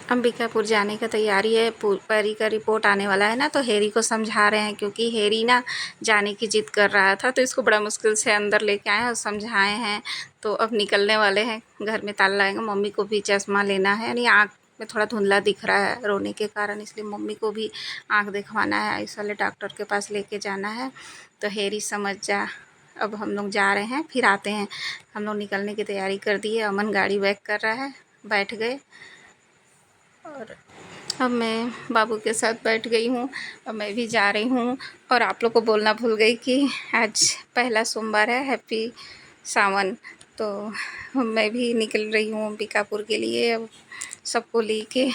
अंबिकापुर जाने का तैयारी है। परी का रिपोर्ट आने वाला है ना, तो हैरी को समझा रहे हैं, क्योंकि हैरी ना जाने की जिद कर रहा था, तो इसको बड़ा मुश्किल से अंदर लेके आए और समझाए हैं। तो अब निकलने वाले हैं, घर में ताला लगाएंगे। मम्मी को भी चश्मा लेना है, यानी आँख में थोड़ा धुंधला दिख रहा है रोने के कारण, इसलिए मम्मी को भी आँख दिखवाना है, इस वाले डॉक्टर के पास लेके जाना है। तो हैरी समझ जा। अब हम लोग जा रहे हैं, फिर आते हैं। हम लोग निकलने की तैयारी कर दिए। अमन गाड़ी बैक कर रहा है, बैठ गए। और अब मैं बाबू के साथ बैठ गई हूँ। अब मैं भी जा रही हूँ। और आप लोग को बोलना भूल गई कि आज पहला सोमवार है, हैप्पी सावन। तो मैं भी निकल रही हूँ अंबिकापुर के लिए। अब सबको लेके,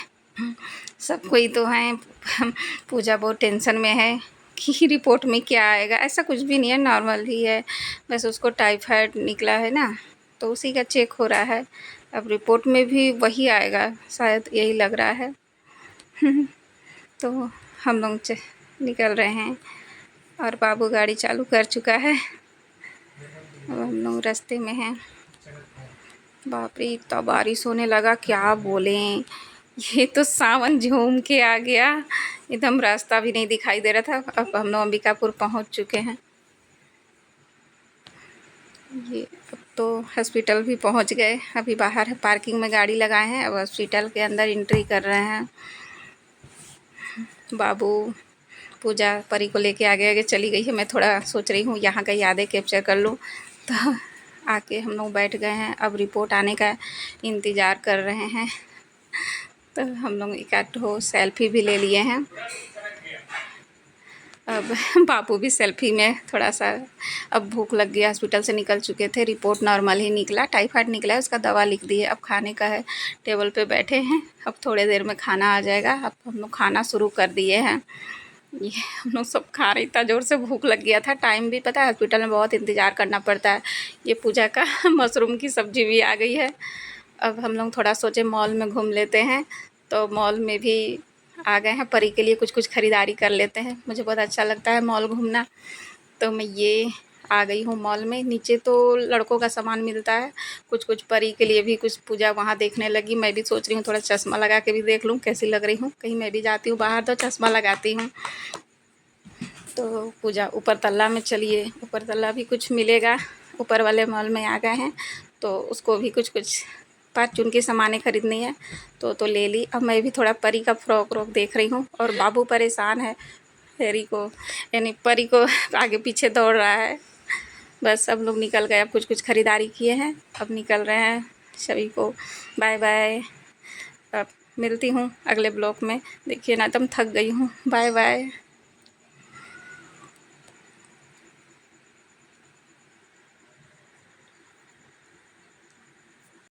सब कोई तो हैं। पूजा बहुत टेंशन में है कि रिपोर्ट में क्या आएगा। ऐसा कुछ भी नहीं है, नॉर्मल ही है, बस उसको टाइफाइड निकला है ना, तो उसी का चेक हो रहा है। अब रिपोर्ट में भी वही आएगा, शायद यही लग रहा है। तो हम लोग निकल रहे हैं और बाबू गाड़ी चालू कर चुका है। अब हम लोग रास्ते में हैं। बाप रे, इतना बारिश होने लगा, क्या बोलें। ये तो सावन झूम के आ गया, एकदम रास्ता भी नहीं दिखाई दे रहा था। अब हम लोग अंबिकापुर पहुंच चुके हैं। ये अब तो हॉस्पिटल भी पहुंच गए। अभी बाहर पार्किंग में गाड़ी लगाए हैं, अब हॉस्पिटल के अंदर एंट्री कर रहे हैं। बाबू पूजा परी को लेके आगे आगे चली गई है। मैं थोड़ा सोच रही हूँ यहाँ का यादें कैप्चर कर लूँ, तो आके हम लोग बैठ गए हैं। अब रिपोर्ट आने का इंतज़ार कर रहे हैं। तो हम लोग एक आध सेल्फी भी ले लिए हैं। अब बाबू भी सेल्फी में थोड़ा सा, अब भूख लग गई, हॉस्पिटल से निकल चुके थे, रिपोर्ट नॉर्मल ही निकला, टाइफाइड निकला है, उसका दवा लिख दिए। अब खाने का है, टेबल पे बैठे हैं। अब थोड़ी देर में खाना आ जाएगा। अब हम लोग खाना शुरू कर दिए हैं। ये हम लोग सब खा रहे, इतना ज़ोर से भूख लग गया था। टाइम भी पता है, हॉस्पिटल में बहुत इंतज़ार करना पड़ता है। ये पूजा का मशरूम की सब्ज़ी भी आ गई है। अब हम लोग थोड़ा सोचे मॉल में घूम लेते हैं, तो मॉल में भी आ गए हैं। परी के लिए कुछ कुछ ख़रीदारी कर लेते हैं, मुझे बहुत अच्छा लगता है मॉल घूमना। तो मैं ये आ गई हूँ मॉल में। नीचे तो लड़कों का सामान मिलता है, कुछ कुछ परी के लिए भी कुछ पूजा वहाँ देखने लगी। मैं भी सोच रही हूँ थोड़ा चश्मा लगा के भी देख लूँ कैसी लग रही हूँ, कहीं मैं भी जाती हूँ बाहर तो चश्मा लगाती हूँ। तो पूजा ऊपर तल्ला में, चलिए ऊपर तल्ला भी कुछ मिलेगा। ऊपर वाले मॉल में आ गए हैं, तो उसको भी कुछ कुछ परचून की सामानें खरीदनी है, तो ले ली। अब मैं भी थोड़ा परी का फ्रॉक व्रॉक देख रही हूँ। और बाबू परेशान है, हैरी को यानी परी को आगे पीछे दौड़ रहा है। बस अब लोग निकल गए, अब कुछ कुछ ख़रीदारी किए हैं, अब निकल रहे हैं। सभी को बाय बाय। अब मिलती हूँ अगले ब्लॉग में। देखिए ना, एकदम थक गई हूँ। Bye bye.